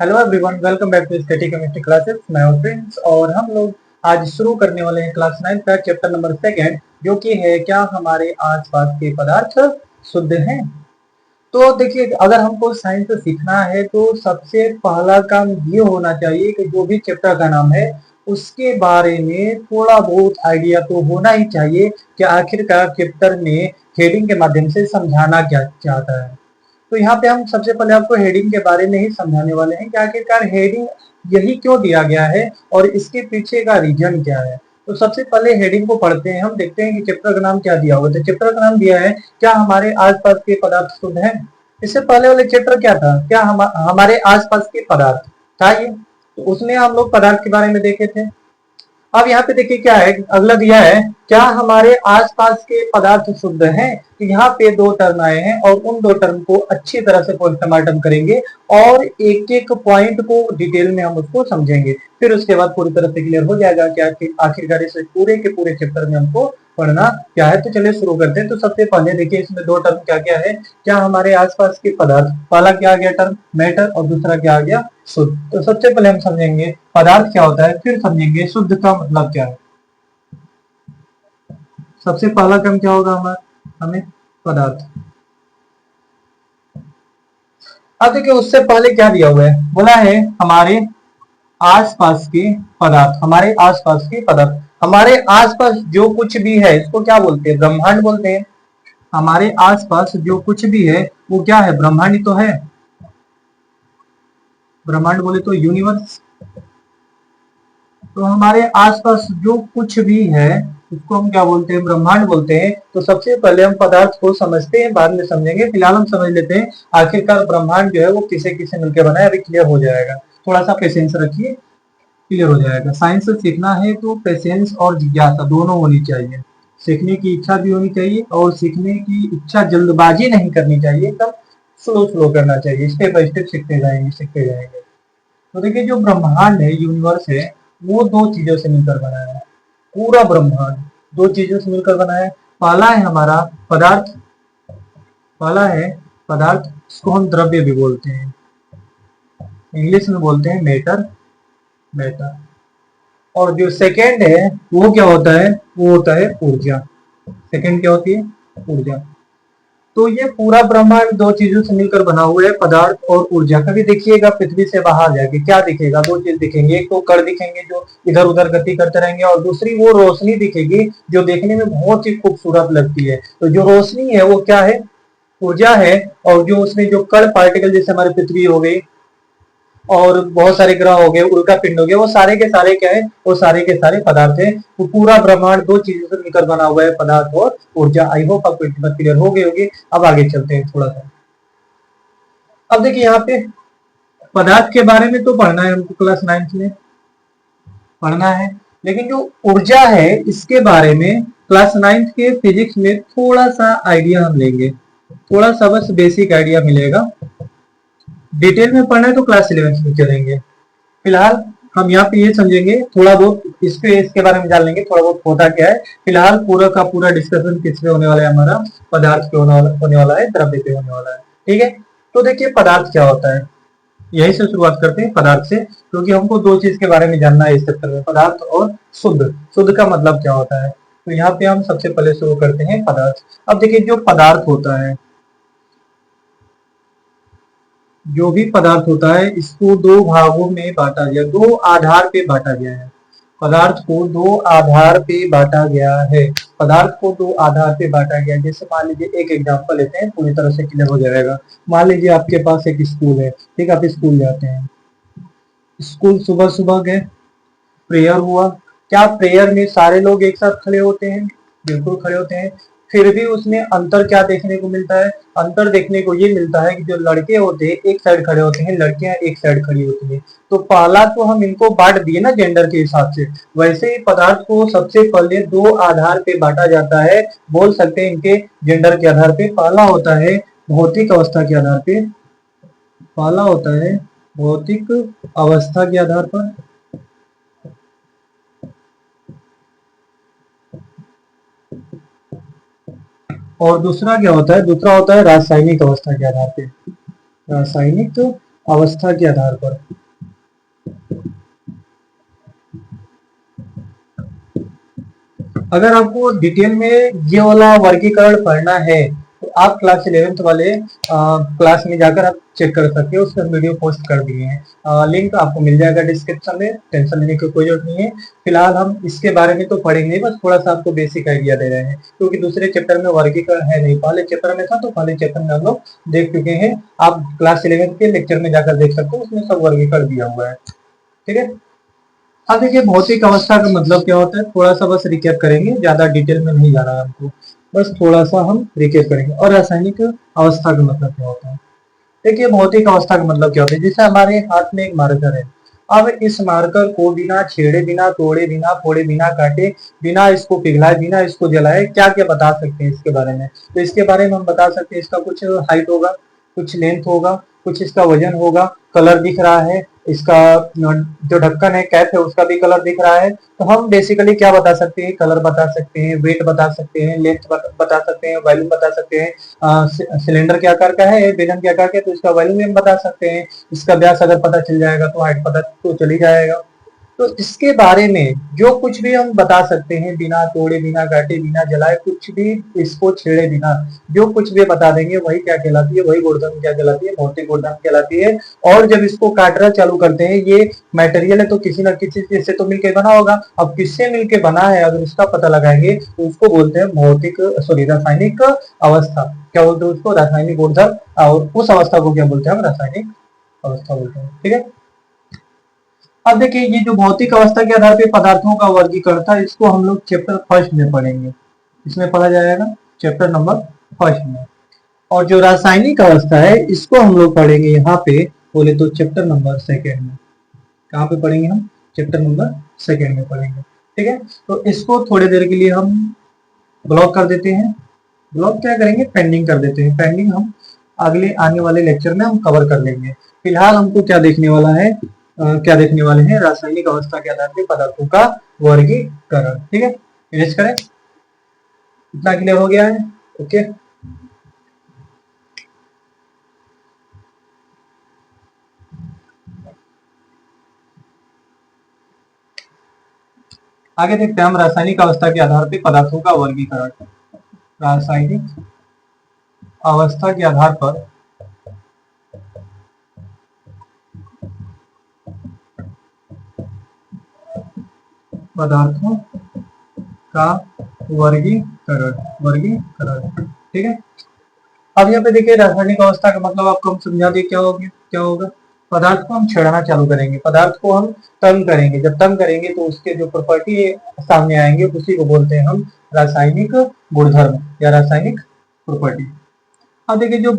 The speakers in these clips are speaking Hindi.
Hello everyone, welcome back to study chemistry classes. मैं हूं प्रिंस और हम लोग आज शुरू करने वाले हैं क्लास 9 का चैप्टर नंबर 2, जो कि है क्या हमारे आसपास के पदार्थ शुद्ध हैं। तो देखिए, अगर हमको साइंस सीखना है तो सबसे पहला काम ये होना चाहिए कि जो भी चैप्टर का नाम है उसके बारे में थोड़ा बहुत आइडिया तो होना ही चाहिए कि आखिरकार चैप्टर में हेडिंग के माध्यम से समझाना क्या चाहता है। तो यहाँ पे हम सबसे पहले आपको हेडिंग के बारे में ही समझाने वाले हैं कि आखिरकार हेडिंग यही क्यों दिया गया है और इसके पीछे का रीजन क्या है। तो सबसे पहले हेडिंग को पढ़ते हैं, हम देखते हैं कि चैप्टर का नाम क्या दिया हुआ है। तो चैप्टर का नाम दिया है क्या हमारे आसपास के पदार्थ शुद्ध हैं। इससे पहले वाले चैप्टर क्या था, क्या हमारे आसपास के पदार्थ था ये। तो उसमें हम लोग पदार्थ के बारे में देखे थे। अब यहाँ पे देखिए क्या है, अगला दिया है क्या हमारे आसपास के पदार्थ शुद्ध हैं। तो यहाँ पे दो टर्म आए हैं और उन दो टर्म को अच्छी तरह से पोस्टमार्टम करेंगे और एक एक पॉइंट को डिटेल में हम उसको समझेंगे। फिर उसके बाद पूरी तरह से क्लियर हो जाएगा कि आखिरकार इस पूरे के पूरे चैप्टर में हमको पढ़ना क्या है। तो चलिए शुरू करते हैं। तो सबसे पहले देखिए इसमें दो टर्म क्या क्या है, क्या हमारे आसपास के पदार्थ। पहला क्या आ गया टर्म मैटर और दूसरा क्या आ गया शुद्ध। तो सबसे पहले हम समझेंगे पदार्थ क्या होता है, फिर समझेंगे शुद्ध का मतलब क्या है। सबसे पहला टर्म क्या होगा हमारा, हमें पदार्थ। अब देखिए उससे पहले क्या दिया हुआ है, बोला है हमारे आसपास के पदार्थ। हमारे आसपास के पदार्थ, हमारे आसपास जो कुछ भी है इसको क्या बोलते हैं, ब्रह्मांड बोलते हैं। हमारे आसपास जो कुछ भी है वो क्या है, ब्रह्मांड ही तो है। ब्रह्मांड बोले तो यूनिवर्स। तो हमारे आसपास जो कुछ भी है उसको हम क्या बोलते हैं, ब्रह्मांड बोलते हैं। तो सबसे पहले हम पदार्थ को समझते हैं, बाद में समझेंगे। फिलहाल हम समझ लेते हैं आखिरकार ब्रह्मांड जो है वो किसे किसे मिलकर बना है। अभी क्लियर हो जाएगा, थोड़ा सा पेशेंस रखिए, क्लियर हो जाएगा। साइंस सीखना है तो पेशेंस और जिज्ञासा दोनों होनी चाहिए। सीखने की इच्छा भी होनी चाहिए और सीखने की इच्छा जल्दबाजी नहीं करनी चाहिए, एकदम स्लो स्लो करना चाहिए। स्टेप बाय स्टेप सीखते जाएंगे सीखते जाएंगे। तो देखिए जो ब्रह्मांड है, यूनिवर्स है, वो दो चीजों से मिलकर बना है। पूरा ब्रह्मांड दो चीजों से मिलकर बना है। पहला है हमारा पदार्थ, पहला है पदार्थ, इसको हम द्रव्य भी बोलते हैं, इंग्लिश में बोलते हैं मैटर। मैटर। और जो सेकेंड है वो क्या होता है, वो होता है ऊर्जा। सेकेंड क्या होती है, ऊर्जा। तो ये पूरा ब्रह्मांड दो चीजों से मिलकर बना हुआ है, पदार्थ और ऊर्जा। कभी देखिएगा पृथ्वी से बाहर जाके क्या दिखेगा, दो चीज दिखेंगे। एक तो कण दिखेंगे जो इधर उधर गति करते रहेंगे और दूसरी वो रोशनी दिखेगी जो देखने में बहुत ही खूबसूरत लगती है। तो जो रोशनी है वो क्या है, ऊर्जा है। और जो उसमें जो कण पार्टिकल जैसे हमारी पृथ्वी हो गई और बहुत सारे ग्रह हो गए, उल्का पिंड हो गए, वो सारे के सारे क्या है, वो सारे के सारे पदार्थ है। वो पूरा ब्रह्मांड दो चीजों से मिलकर बना हुआ है, पदार्थ और ऊर्जा। आई होप आपको इतना क्लियर हो गई होगी। अब आगे चलते हैं थोड़ा सा। अब देखिए यहाँ पे पदार्थ के बारे में तो पढ़ना है हमको, क्लास 9 में पढ़ना है। लेकिन जो ऊर्जा है इसके बारे में क्लास 9 के फिजिक्स में थोड़ा सा आइडिया हम लेंगे, थोड़ा सा बस बेसिक आइडिया मिलेगा। डिटेल में पढ़ना है तो क्लास 11 में चलेंगे। फिलहाल हम यहाँ पे ये समझेंगे, थोड़ा बहुत इस पे इसके बारे में जान लेंगे, थोड़ा बहुत होता क्या है। फिलहाल पूरा का पूरा डिस्कशन किस पे होने वाला है, हमारा पदार्थ पे होने वाला है, द्रव्य पे होने वाला है। ठीक है। तो देखिए पदार्थ क्या होता है, यही से शुरुआत करते हैं पदार्थ से, क्योंकि हमको दो चीज के बारे में जानना है इस चैप्टर में, पदार्थ और शुद्ध। शुद्ध का मतलब क्या होता है। तो यहाँ पे हम सबसे पहले शुरू करते हैं पदार्थ। अब देखिए जो पदार्थ होता है, जो भी पदार्थ होता है इसको दो भागों में बांटा गया, दो आधार पे बांटा गया है। पदार्थ को दो आधार पे बांटा गया है। पदार्थ को दो आधार पे बांटा गया है। जैसे मान लीजिए एक एग्जांपल लेते हैं, पूरी तरह से क्लियर हो जाएगा। मान लीजिए आपके पास एक स्कूल है, ठीक है, आप स्कूल जाते हैं। स्कूल सुबह सुबह गए, प्रेयर हुआ। क्या प्रेयर में सारे लोग एक साथ खड़े होते हैं, बिल्कुल खड़े होते हैं। फिर भी उसमें अंतर क्या देखने को मिलता है, अंतर देखने को ये मिलता है कि जो लड़के होते हैं एक साइड खड़े होते हैं, लड़कियां एक साइड खड़ी होती हैं। तो पहला तो हम इनको बांट दिए ना जेंडर के हिसाब से, वैसे ही पदार्थ को सबसे पहले दो आधार पे बांटा जाता है। बोल सकते हैं इनके जेंडर के आधार पे। पहला होता है भौतिक अवस्था के आधार पे, पहला होता है भौतिक अवस्था के आधार पर, और दूसरा क्या होता है, दूसरा होता है रासायनिक अवस्था के आधार पे। रासायनिक अवस्था के आधार पर। अगर आपको डिटेल में ये वाला वर्गीकरण पढ़ना है तो आप क्लास 11th वाले क्लास में जाकर आप चेक कर सकते हो, उसमें वीडियो पोस्ट कर दिए हैं, लिंक आपको मिल जाएगा डिस्क्रिप्शन में, टेंशन लेने की कोई जरूरत नहीं है। फिलहाल हम इसके बारे में तो पढ़ेंगे नहीं, बस थोड़ा सा आपको बेसिक आइडिया दे रहे हैं, क्योंकि दूसरे चैप्टर में वर्गीकरण है नहीं, पहले चैप्टर में था, तो पहले चैप्टर में हम लोग देख चुके हैं। आप क्लास 11th के लेक्चर में जाकर देख सकते हो, उसमें सब वर्गीकरण दिया हुआ है। ठीक है, अब देखिए भौतिक अवस्था का मतलब क्या होता है, थोड़ा सा बस रिकैप करेंगे, ज्यादा डिटेल में नहीं जाना है हमको, बस थोड़ा सा हम रिकैप करेंगे। और रासायनिक अवस्था का मतलब क्या होता है। देखिए भौतिक अवस्था का मतलब क्या होता है, जैसे हमारे हाथ में एक मार्कर है, अब इस मार्कर को बिना छेड़े, बिना तोड़े, बिना फोड़े, बिना काटे, बिना इसको पिघलाए, बिना इसको जलाए क्या क्या बता सकते हैं इसके बारे में। तो इसके बारे में हम बता सकते हैं, इसका कुछ हाइट होगा, कुछ लेंथ होगा, कुछ इसका वजन होगा, कलर दिख रहा है, इसका जो ढक्कन है, कैप है, उसका भी कलर दिख रहा है। तो हम बेसिकली क्या बता सकते हैं, कलर बता सकते हैं, वेट बता सकते हैं, लेंथ बता सकते हैं, वॉल्यूम बता सकते हैं, सिलेंडर के आकार का है, बेलन के आकार का है, तो इसका वॉल्यूम हम बता सकते हैं। इसका व्यास अगर पता चल जाएगा तो हाइट पता तो चल ही जाएगा। तो इसके बारे में जो कुछ भी हम बता सकते हैं, बिना तोड़े, बिना काटे, बिना जलाए, कुछ भी इसको छेड़े बिना जो कुछ भी बता देंगे, वही क्या कहलाती है, वही गुणधर्म क्या कहलाती है, भौतिक गुणधर्म कहलाती है। और जब इसको काटना चालू करते हैं, ये मटेरियल है तो किसी न किसी चीज से तो मिलकर बना होगा, अब किससे मिलकर बना है अगर इसका पता लगाएंगे तो उसको बोलते हैं भौतिक, सॉरी, रासायनिक अवस्था। क्या बोलते हैं उसको, रासायनिक गुणधर्म, और उस अवस्था को क्या बोलते हैं हम, रासायनिक अवस्था बोलते हैं। ठीक है, अब देखिए ये जो भौतिक अवस्था के आधार पर पदार्थों का वर्गीकरण था, इसको हम लोग चैप्टर फर्स्ट में पढ़ेंगे, इसमें पढ़ा जाएगा चैप्टर नंबर फर्स्ट में। और जो रासायनिक अवस्था है इसको हम लोग पढ़ेंगे यहाँ पे, बोले तो चैप्टर नंबर सेकेंड में। कहाँ पे पढ़ेंगे हम, चैप्टर नंबर सेकेंड में पढ़ेंगे। ठीक है, तो इसको थोड़ी देर के लिए हम ब्लॉक कर देते हैं, ब्लॉक क्या करेंगे, पेंडिंग कर देते हैं, पेंडिंग हम अगले आने वाले लेक्चर में हम कवर कर लेंगे। फिलहाल हमको क्या देखने वाला है, क्या देखने वाले हैं, रासायनिक अवस्था के आधार पर पदार्थों का वर्गीकरण। ठीक है, फिनिश करें, इतना क्लियर हो गया है। ओके, आगे देखते हैं हम रासायनिक अवस्था के आधार पर पदार्थों का वर्गीकरण। रासायनिक अवस्था के आधार पर पदार्थों का वर्गीकरण, वर्गीकरण। ठीक है, अब यहाँ पे देखिए रासायनिक अवस्था का मतलब आपको हम समझा दिए, क्या होगा, क्या होगा, पदार्थ को हम छेड़ना चालू करेंगे, पदार्थ को हम तंग करेंगे, जब तंग करेंगे तो उसके जो प्रॉपर्टी सामने आएंगे उसी को बोलते हैं हम रासायनिक गुणधर्म या रासायनिक प्रॉपर्टी। अब देखिए जो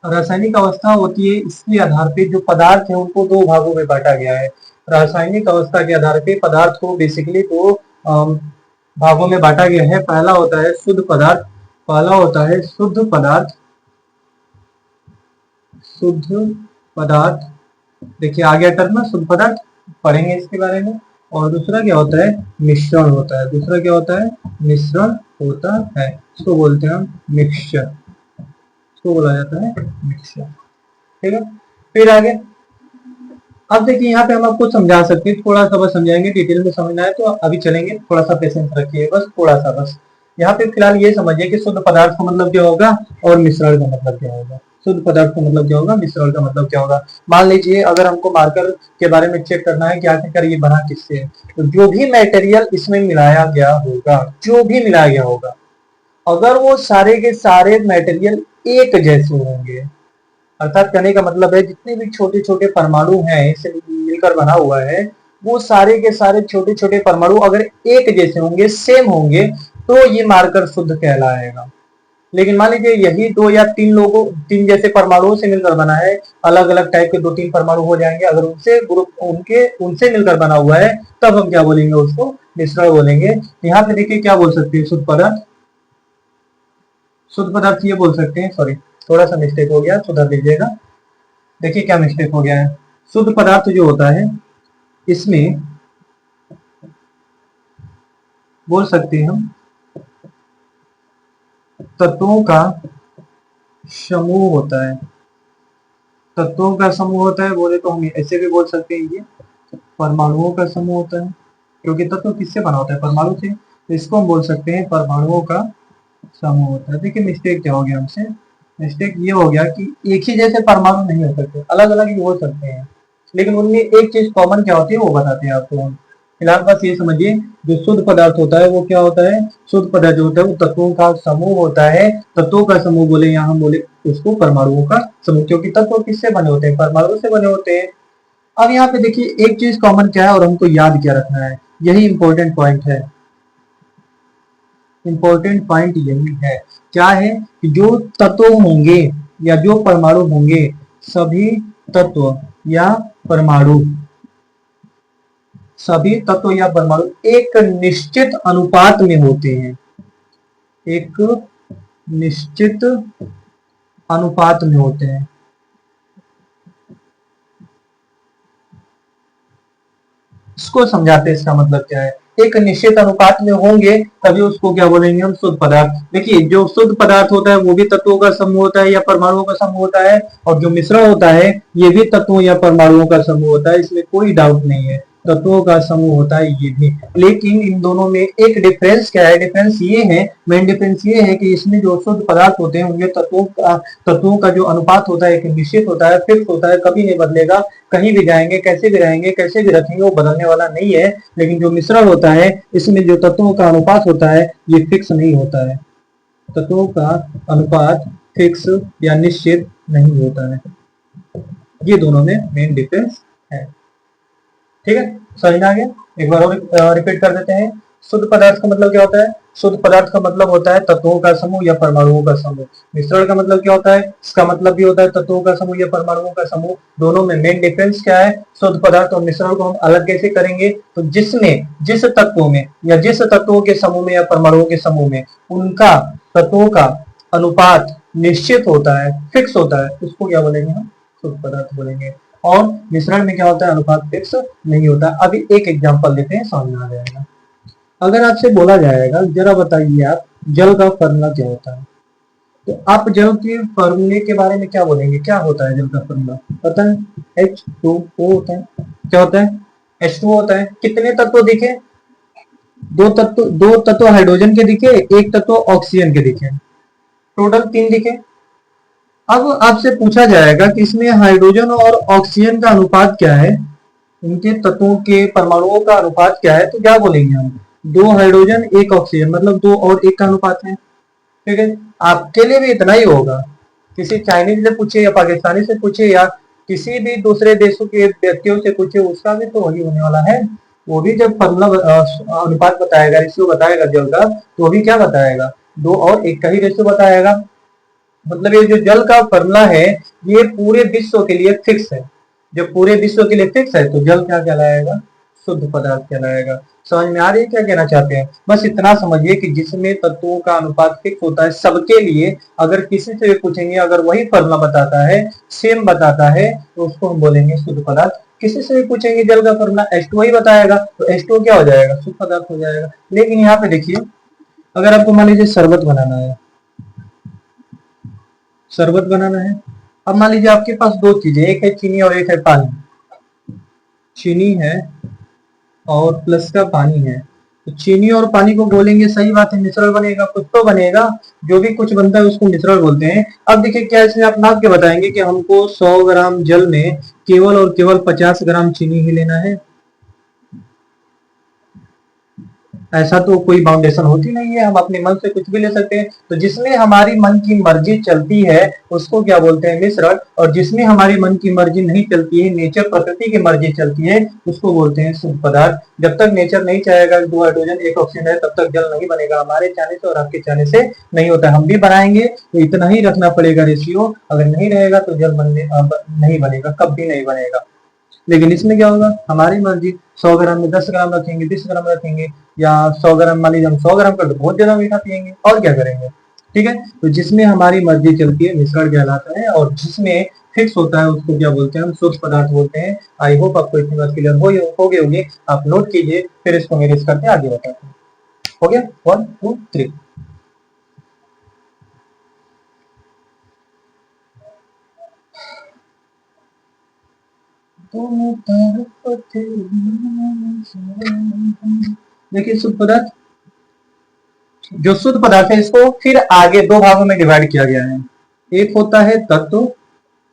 रासायनिक अवस्था होती है इसके आधार पे जो पदार्थ है उनको दो भागों में बांटा गया है। रासायनिक अवस्था के आधार पे पदार्थ को बेसिकली दो भागों में बांटा गया है। पहला होता है शुद्ध पदार्थ, पहला होता है शुद्ध पदार्थ, शुद्ध पदार्थ, देखिए आ गया टर्म शुद्ध पदार्थ, पढ़ेंगे इसके बारे में। और दूसरा क्या होता है, मिश्रण होता है, दूसरा क्या होता है, मिश्रण होता है, इसको बोलते हैं हम मिक्सचर, इसको बोला जाता है मिक्सचर। ठीक है, फिर आगे, अब देखिए यहाँ पे हम आपको समझा सकते हैं, थोड़ा सा बस समझाएंगे, डिटेल में समझना है तो अभी चलेंगे, थोड़ा सा पेशेंस रखिए, बस थोड़ा सा, बस यहाँ पे फिलहाल ये समझिए कि शुद्ध पदार्थ का मतलब क्या होगा और मिश्रण का मतलब क्या होगा। शुद्ध पदार्थ का मतलब क्या होगा, मिश्रण का मतलब क्या होगा। मान लीजिए अगर हमको मार्कर के बारे में चेक करना है कि आखिरकार ये बना किससे है, तो जो भी मटेरियल इसमें मिलाया गया होगा, जो भी मिलाया गया होगा, अगर वो सारे के सारे मटेरियल एक जैसे होंगे, अर्थात कहने का मतलब है जितने भी छोटे छोटे परमाणु हैं इससे मिलकर बना हुआ है, वो सारे के सारे छोटे छोटे परमाणु अगर एक जैसे होंगे, सेम होंगे, तो ये मार्कर शुद्ध कहलाएगा। लेकिन मान लीजिए यही दो या तीन लोगों, तीन जैसे परमाणुओं से मिलकर बना है, अलग अलग टाइप के दो तीन परमाणु हो जाएंगे, अगर उनसे ग्रुप उनके उनसे मिलकर बना हुआ है, तब हम क्या बोलेंगे, उसको मिश्रण बोलेंगे। यहाँ पे देखिए क्या बोल सकते हैं, शुद्ध पदार्थ, शुद्ध पदार्थ ये बोल सकते हैं, सॉरी थोड़ा सा मिस्टेक हो गया, सुधार दीजिएगा। देखिए क्या मिस्टेक हो गया है, शुद्ध पदार्थ जो होता है इसमें बोल सकते हैं हम तत्वों का समूह होता है, तत्वों का समूह होता है, बोले तो हम ऐसे भी बोल सकते हैं ये परमाणुओं का समूह होता है, क्योंकि तत्व किससे बना होता है, परमाणु से, तो इसको हम बोल सकते हैं परमाणुओं का समूह होता है। देखिए मिस्टेक क्या हो गया हमसे, मिस्टेक ये हो गया कि एक ही जैसे परमाणु नहीं हो सकते, अलग अलग ही हो सकते हैं, लेकिन उनमें एक चीज कॉमन क्या होती है वो बताते हैं आपको हम। फिलहाल बस ये समझिए, जो शुद्ध पदार्थ होता है वो क्या होता है, शुद्ध पदार्थ जो होता है वो तत्वों का समूह होता है। तत्वों का समूह बोले, यहाँ हम बोले उसको परमाणुओं का समूह, क्योंकि तत्व किससे बने होते हैं, परमाणु से बने होते हैं। अब यहाँ पे देखिए एक चीज कॉमन क्या है और हमको याद क्या रखना है, यही इंपॉर्टेंट पॉइंट है। इंपॉर्टेंट पॉइंट यही है, क्या है कि जो तत्व होंगे या जो परमाणु होंगे, सभी तत्व या परमाणु, सभी तत्व या परमाणु एक निश्चित अनुपात में होते हैं, एक निश्चित अनुपात में होते हैं। इसको समझाते हैं, इसका मतलब क्या है, एक निश्चित अनुपात में होंगे तभी उसको क्या बोलेंगे हम, शुद्ध पदार्थ। देखिए जो शुद्ध पदार्थ होता है वो भी तत्वों का समूह होता है या परमाणुओं का समूह होता है, और जो मिश्रण होता है ये भी तत्वों या परमाणुओं का समूह होता है, इसमें कोई डाउट नहीं है, तत्वों का समूह होता है ये भी। लेकिन इन दोनों में एक डिफरेंस क्या है, डिफरेंस ये है, मेन डिफरेंस ये है कि इसमें जो शुद्ध पदार्थ होते हैं उनके तत्वों का जो अनुपात होता है एक निश्चित होता है, फिक्स होता है, कभी नहीं बदलेगा। कहीं भी जाएंगे, कैसे भी रहेंगे, कैसे भी रखेंगे, वो बदलने वाला नहीं है। लेकिन जो मिश्रण होता है इसमें जो तत्वों का अनुपात होता है ये फिक्स नहीं होता है, तत्वों का अनुपात फिक्स या निश्चित नहीं होता है। ये दोनों में मेन डिफरेंस है। ठीक है, समझ में आ गया। एक बार और रिपीट कर देते हैं। शुद्ध पदार्थ का मतलब क्या होता है, शुद्ध पदार्थ का मतलब होता है तत्वों का समूह या परमाणुओं का समूह। मिश्रण का मतलब क्या होता है, इसका मतलब भी होता है तत्वों का समूह या परमाणुओं का समूह। दोनों में मेन डिफरेंस क्या है, शुद्ध पदार्थ और मिश्रण को हम अलग कैसे करेंगे, तो जिसमें जिस तत्वों में या जिस तत्वों के समूह में या परमाणुओं के समूह में उनका तत्वों का अनुपात निश्चित होता है, फिक्स होता है, उसको क्या बोलेंगे हम, शुद्ध पदार्थ बोलेंगे। और मिश्रण में क्या होता है, अनुपात फिक्स नहीं होता। अभी एक एग्जांपल लेते हैं, समझ में आ जाएगा। अगर आपसे बोला जाएगा जरा बताइए आप जल का फॉर्मूला क्या होता है, तो आप जल के फॉर्मूले के बारे में क्या बोलेंगे, क्या होता है जल का फॉर्मूला, पता है, H2O होता है। क्या होता है, H2O होता है। कितने तत्व दिखे, दो तत्व हाइड्रोजन के दिखे, एक तत्व ऑक्सीजन के दिखे, टोटल 3 दिखे। अब आपसे पूछा जाएगा कि इसमें हाइड्रोजन और ऑक्सीजन का अनुपात क्या है, इनके तत्वों के परमाणुओं का अनुपात क्या है, तो क्या बोलेंगे हम, 2 हाइड्रोजन 1 ऑक्सीजन, मतलब 2 और 1 का अनुपात है। ठीक है, आपके लिए भी इतना ही होगा, किसी चाइनीज से पूछे या पाकिस्तानी से पूछे या किसी भी दूसरे देशों के व्यक्तियों से पूछे, उसका भी तो वही होने वाला है। वो भी जब फॉर्मूला अनुपात बताएगा, रेशियो बताएगा जल का, तो वो भी क्या बताएगा, 2 और 1 का ही रेशियो बताएगा। मतलब ये जो जल का फॉर्मूला है ये पूरे विश्व के लिए फिक्स है। जब पूरे विश्व के लिए फिक्स है तो जल क्या कहलाएगा, शुद्ध पदार्थ कहलाएगा। समझ में आ रही है क्या कहना चाहते हैं, बस इतना समझिए कि जिसमें तत्वों का अनुपात फिक्स होता है सबके लिए, अगर किसी से भी पूछेंगे अगर वही फॉर्मूला बताता है, सेम बताता है, तो उसको हम बोलेंगे शुद्ध पदार्थ। किसी से भी पूछेंगे जल का फॉर्मूला H2O ही बताएगा, तो H2O क्या हो जाएगा, शुद्ध पदार्थ हो जाएगा। लेकिन यहाँ पे देखिए, अगर आपको मान लीजिए शरबत बनाना है, शरबत बनाना है, अब मान लीजिए आपके पास 2 चीजें, एक है चीनी और एक है पानी। चीनी है और प्लस का पानी है, तो चीनी और पानी को बोलेंगे, सही बात है, मिश्रण बनेगा, कुछ तो बनेगा, जो भी कुछ बनता है उसको मिश्रण बोलते हैं। अब देखिए क्या इसमें आप नाप के बताएंगे कि हमको 100 ग्राम जल में केवल और केवल 50 ग्राम चीनी ही लेना है, ऐसा तो कोई बाउंडेशन होती नहीं है, हम अपने मन से कुछ भी ले सकते हैं। तो जिसमें हमारी मन की मर्जी चलती है उसको क्या बोलते हैं, मिश्रण। और जिसमें हमारी मन की मर्जी नहीं चलती है, नेचर प्रकृति की मर्जी चलती है, उसको बोलते हैं शुद्ध पदार्थ। जब तक नेचर नहीं चाहेगा 2 हाइड्रोजन 1 ऑक्सीजन है, तब तक जल नहीं बनेगा, हमारे चाहने से और आपके चाहने से नहीं होता। हम भी बनाएंगे तो इतना ही रखना पड़ेगा रेशियो, अगर नहीं रहेगा तो जल नहीं बनेगा, कभी नहीं बनेगा। लेकिन इसमें क्या होगा, हमारी मर्जी, 100 ग्राम में 10 ग्राम रखेंगे, 20 ग्राम रखेंगे, या 100 ग्राम, मान लीजिए हम 100 ग्राम कर तो बहुत ज्यादा मीठा पियेंगे, और क्या करेंगे। ठीक है, तो जिसमें हमारी मर्जी चलती है मिश्रण कहलाता है, और जिसमें फिक्स होता है उसको क्या बोलते हैं, हम शुद्ध पदार्थ बोलते हैं। आई होप आपको इतनी बात क्लियर हो गई होगी। आप नोट कीजिए, फिर इसको मेरेज करके आगे बताते हैं। हो गया, 1 2 3। दोनों तरफ तेरी नाम। देखिए शुद्ध पदार्थ, जो शुद्ध पदार्थ है इसको फिर आगे दो भागों में डिवाइड किया गया है। एक होता है तत्व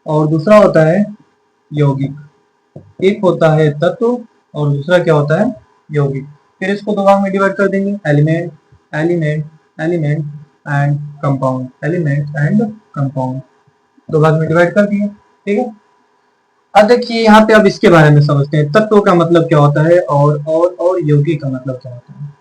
और दूसरा होता है यौगिक। एक होता है तत्व और दूसरा क्या होता है, यौगिक। फिर इसको दो भाग में डिवाइड कर देंगे, element element element and compound, element and compound, दो भाग में डिवाइड कर दिए। ठीक है, अब देखिए यहाँ पे अब इसके बारे में समझते हैं, तत्व का मतलब क्या होता है और यौगिक का मतलब क्या होता है।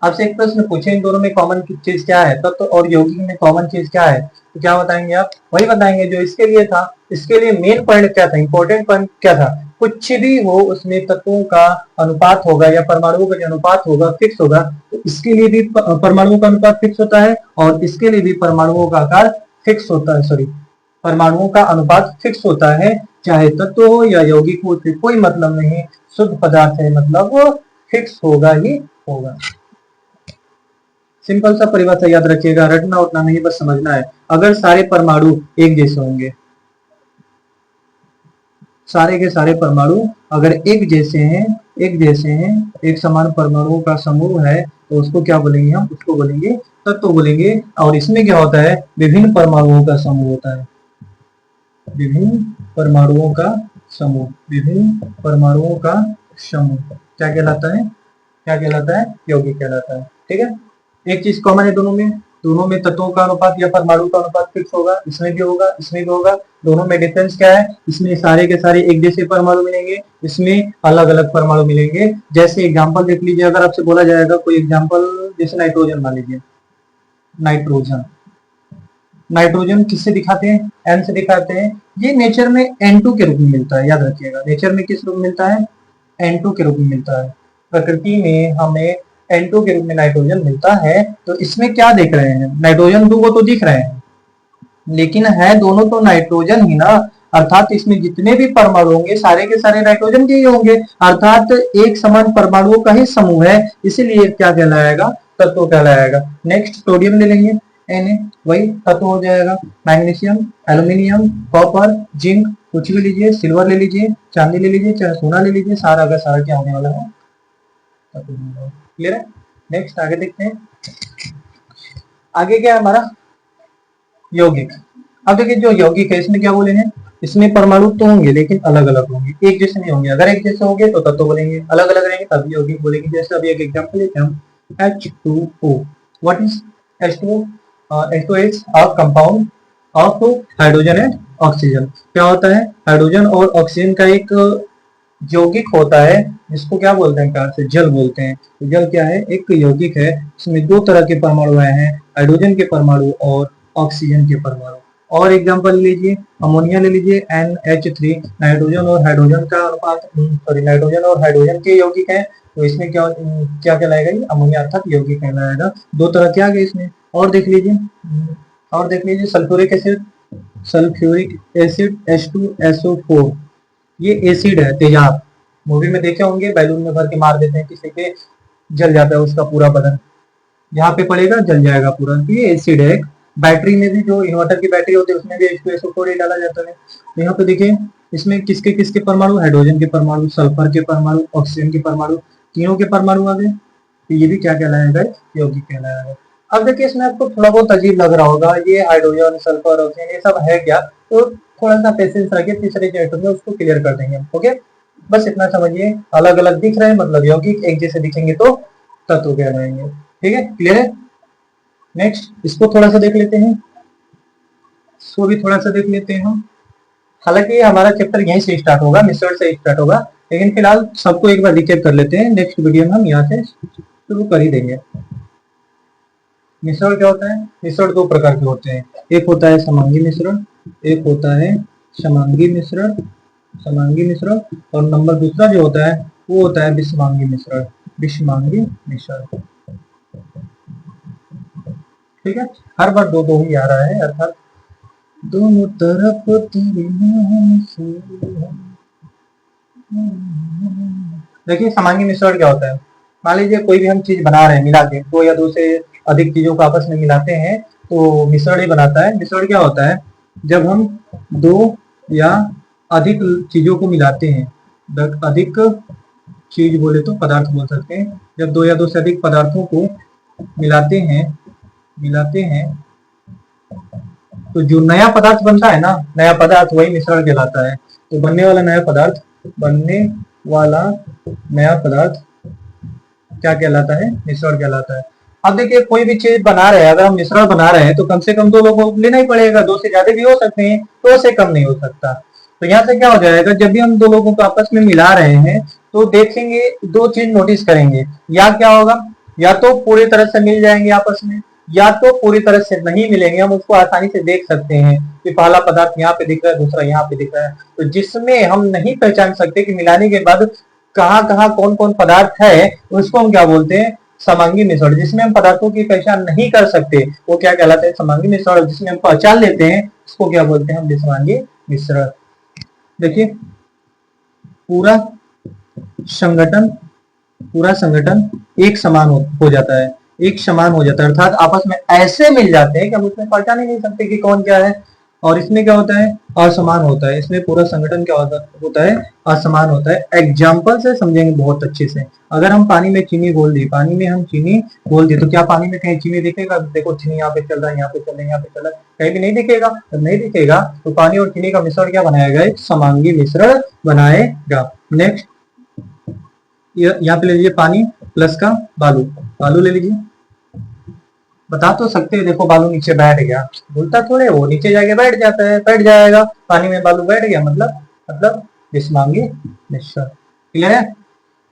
आपसे एक प्रश्न पूछे इन दोनों में कॉमन चीज क्या है, तत्व और यौगिक में कॉमन चीज क्या है, तो क्या बताएंगे आप, वही बताएंगे जो इसके लिए था। इसके लिए मेन पॉइंट क्या था, इंपॉर्टेंट पॉइंट क्या था, कुछ भी हो उसमें तत्वों का अनुपात होगा या परमाणुओं का जो अनुपात होगा फिक्स होगा। तो इसके लिए भी परमाणुओं का अनुपात फिक्स होता है और इसके लिए भी परमाणुओं का आकार फिक्स होता है, सॉरी परमाणुओं का अनुपात फिक्स होता है। चाहे तत्व हो या यौगिक हो, उससे कोई मतलब नहीं, शुद्ध पदार्थ है मतलब वो फिक्स होगा ही होगा। सिंपल सा परिभाषा याद रखिएगा, रटना उतना नहीं, बस समझना है। अगर सारे परमाणु एक जैसे होंगे, सारे के सारे परमाणु अगर एक जैसे हैं, एक समान परमाणुओं का समूह है, तो उसको क्या बोलेंगे हम, उसको बोलेंगे तत्व बोलेंगे। और इसमें क्या होता है, विभिन्न परमाणुओं का समूह होता है, विभिन्न परमाणुओं का समूह, विभिन्न परमाणुओं का समूह क्या कहलाता है, क्या कहलाता है, यौगिक कहलाता है। ठीक है, एक चीज कॉमन है दोनों में, दोनों में तत्वों का अनुपात या परमाणु का अनुपात फिक्स होगा, इसमें भी होगा, इसमें भी होगा। दोनों में डिफरेंस क्या है, इसमें सारे के सारे एक जैसे परमाणु मिलेंगे, इसमें अलग अलग परमाणु मिलेंगे। जैसे एग्जांपल देख लीजिए, अगर आपसे बोला जाएगा कोई एग्जांपल, जैसे नाइट्रोजन मान लीजिए, नाइट्रोजन, नाइट्रोजन किससे दिखाते हैं, एन से दिखाते हैं। ये नेचर में N2 के रूप में मिलता है, याद रखिएगा, नेचर में किस रूप में मिलता है, N2 के रूप में मिलता है। प्रकृति में हमें N2 के रूप में नाइट्रोजन मिलता है। तो इसमें क्या देख रहे हैं, नाइट्रोजन दो तो दिख रहे हैं, लेकिन है दोनों तो नाइट्रोजन ही ना। अर्थात इसमें जितने भी परमाणु होंगे सारे के सारे नाइट्रोजन के ही होंगे, अर्थात एक समान परमाणुओं का ही समूह है, इसीलिए क्या कहलाएगा, तत्व कहलाएगा। नेक्स्ट सोडियम ले लेंगे, Na, वही तत्व हो जाएगा। मैग्नीशियम, एल्यूमिनियम, कॉपर, जिंक, कुछ भी लीजिए, सिल्वर ले लीजिए, चांदी ले लीजिए, चाहे सोना ले लीजिए, सारा का सारा क्या होने वाला है, क्लियर है। नेक्स्ट आगे देखते हैं, आगे क्या है हमारा, यौगिक। अब देखिए जो यौगिक है इसमें क्या बोले हैं, इसमें परमाणु तो होंगे लेकिन अलग अलग होंगे, एक जैसे नहीं होंगे। अगर एक जैसे होंगे तो तत्व बोलेंगे, अलग अलग रहेंगे तब यौगिक बोलेंगे। जैसे अभी एक एग्जांपल लेते हैं हम, H2O, what is H2O? H2O is a compound of hydrogen and oxygen. क्या होता है, हाइड्रोजन और ऑक्सीजन का एक यौगिक होता है, जिसको क्या बोलते हैं, कहा से जल बोलते हैं। तो जल क्या है, एक यौगिक है, इसमें दो तरह के परमाणु आए हैं, हाइड्रोजन के परमाणु और ऑक्सीजन के परमाणु। और एग्जांपल लीजिए, अमोनिया ले लीजिए, NH3, नाइट्रोजन और हाइड्रोजन का अनुपात, सॉरी नाइट्रोजन और हाइड्रोजन के यौगिक है। तो इसमें क्या क्या कहलाएगा, ये अमोनिया अर्थात यौगिक कहलाएगा। दो तरह के आ गए इसमें। और देख लीजिए, और देख लीजिए sulphuric acid, sulphuric acid H2SO4, ये एसिड है, तेजाब। मूवी में देखे होंगे, बैलून में भर के मार देते हैं किसी के, जल जाता है उसका पूरा बदन, यहाँ पे पड़ेगा जल जाएगा पूरा। तो ये एसिड है। बैटरी में भी, जो इन्वर्टर की बैटरी होती है उसमें भी H2SO4 डाला जाता है। तो यहाँ पे देखिए, इसमें किसके किसके परमाणु, हाइड्रोजन के परमाणु, सल्फर के परमाणु, ऑक्सीजन के परमाणु, तीनों के परमाणु आ गए। तो ये भी क्या कहलाएगा, यौगिक कहलाएगा। अब देखिए इसमें आपको थोड़ा बहुत अजीब लग रहा होगा, ये हाइड्रोजन, सल्फर, ऑक्सीजन ये सब है क्या, तो थोड़ा सा पेशेंस रखिए, तीसरे चैप्टर में उसको क्लियर कर देंगे। ओके, बस इतना समझिए, अलग अलग दिख रहे हैं मतलब यौगिक, एक जैसे दिखेंगे तो तत्व कहलाएंगे। ठीक है, क्लियर है। नेक्स्ट इसको थोड़ा सा देख लेते हैं, इसको भी थोड़ा सा देख लेते हैं हम। हालांकि हमारा चैप्टर यहीं से स्टार्ट होगा, मिश्रण से स्टार्ट होगा, लेकिन फिलहाल सबको एक बार रिकैप कर लेते हैं। नेक्स्ट वीडियो में हम यहाँ से शुरू कर ही देंगे। मिश्रण क्या होता है, मिश्रण दो प्रकार के होते हैं, एक होता है समांगी मिश्रण, एक होता है समांगी मिश्रण, समांगी मिश्रण, और नंबर दूसरा जो होता है वो होता है विषमांगी मिश्रण, विषमांगी मिश्रण। ठीक है, हर बार दो दो ही आ रहा है, अर्थात दोनों तरफ तेरे नाम से। देखिए समांगी मिश्रण क्या होता है, मान लीजिए कोई भी हम चीज बना रहे हैं, मिला के दो या दो से अधिक चीजों को आपस में मिलाते हैं तो मिश्रण ही बनाता है। मिश्रण क्या होता है, जब हम दो या अधिक चीजों को मिलाते हैं, अधिक चीज बोले तो पदार्थ बोल सकते हैं, जब दो या दो से अधिक पदार्थों को मिलाते हैं तो जो नया पदार्थ बनता है ना, नया पदार्थ वही मिश्रण कहलाता है। तो बनने वाला नया पदार्थ क्या कहलाता है? मिश्रण कहलाता है। अब देखिए कोई भी चीज बना रहे हैं, अगर हम मिश्रण बना रहे हैं तो कम से कम दो लोगों को लेना ही पड़ेगा, दो से ज्यादा भी हो सकते हैं, दो से कम नहीं हो सकता। तो यहाँ से क्या हो जाएगा, जब भी हम दो लोगों को आपस में मिला रहे हैं तो देखेंगे, दो चीज नोटिस करेंगे, या क्या होगा, या तो पूरी तरह से मिल जाएंगे आपस में, या तो पूरी तरह से नहीं मिलेंगे। हम उसको आसानी से देख सकते हैं कि पहला पदार्थ यहाँ पे दिख रहा है, दूसरा यहाँ पे दिख रहा है। तो जिसमें हम नहीं पहचान सकते कि मिलाने के बाद कहाँ कहाँ कौन कौन पदार्थ है, उसको हम क्या बोलते हैं? समांगी मिश्रण। जिसमें हम पदार्थों की पहचान नहीं कर सकते वो क्या कहलाता है? समांगी मिश्रण। जिसमें हम पहचान लेते हैं उसको क्या बोलते हैं? हम विषमांगी मिश्रण। देखिए पूरा संगठन एक समान हो जाता है, एक समान हो जाता है, अर्थात आपस में ऐसे मिल जाते हैं कि हम उसमें पहचान ही नहीं सकते कि कौन क्या है। और इसमें क्या होता है? असमान होता है। इसमें पूरा संगठन क्या होता है? असमान होता है। एग्जाम्पल से समझेंगे बहुत अच्छे से। अगर हम पानी में चीनी घोल दी, तो क्या पानी में कहीं चीनी दिखेगा? देखो चीनी यहाँ पे चल रहा है, यहाँ पे चल रहा है, यहाँ पे चल रहा है, कहीं भी नहीं दिखेगा। जब नहीं दिखेगा तो पानी और चीनी का मिश्रण क्या बनाएगा? एक समांगी मिश्रण बनाएगा। नेक्स्ट यहाँ पे ले लीजिए, पानी प्लस का बालू ले लीजिए। बता तो सकते हैं, देखो बालू नीचे बैठ गया, भूलता थोड़े, वो नीचे जाके बैठ जाएगा। पानी में बालू बैठ गया मतलब विषमांगी मिश्रण। क्लियर है?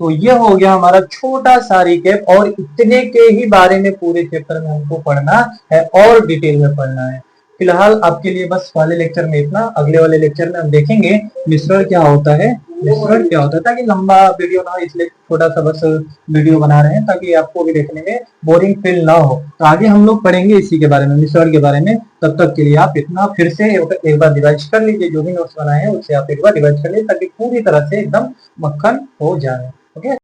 तो ये हो गया हमारा छोटा सा रिकैप, और इतने के ही बारे में पूरे चैप्टर में हमको पढ़ना है और डिटेल में पढ़ना है। फिलहाल आपके लिए बस वाले लेक्चर में इतना। अगले वाले लेक्चर में हम देखेंगे मिश्रण क्या होता है, ताकि लंबा वीडियो ना हो, इसलिए छोटा सा बस वीडियो बना रहे हैं ताकि आपको भी देखने में बोरिंग फील ना हो। तो आगे हम लोग पढ़ेंगे इसी के बारे में, मिश्रण के बारे में। तब तक के लिए आप इतना फिर से एक बार रिवाइज कर लीजिए, जो भी नोट्स बनाए हैं उससे आप एक बार रिवाइज कर लीजिए, ताकि पूरी तरह से एकदम मक्खन हो जाए। ओके।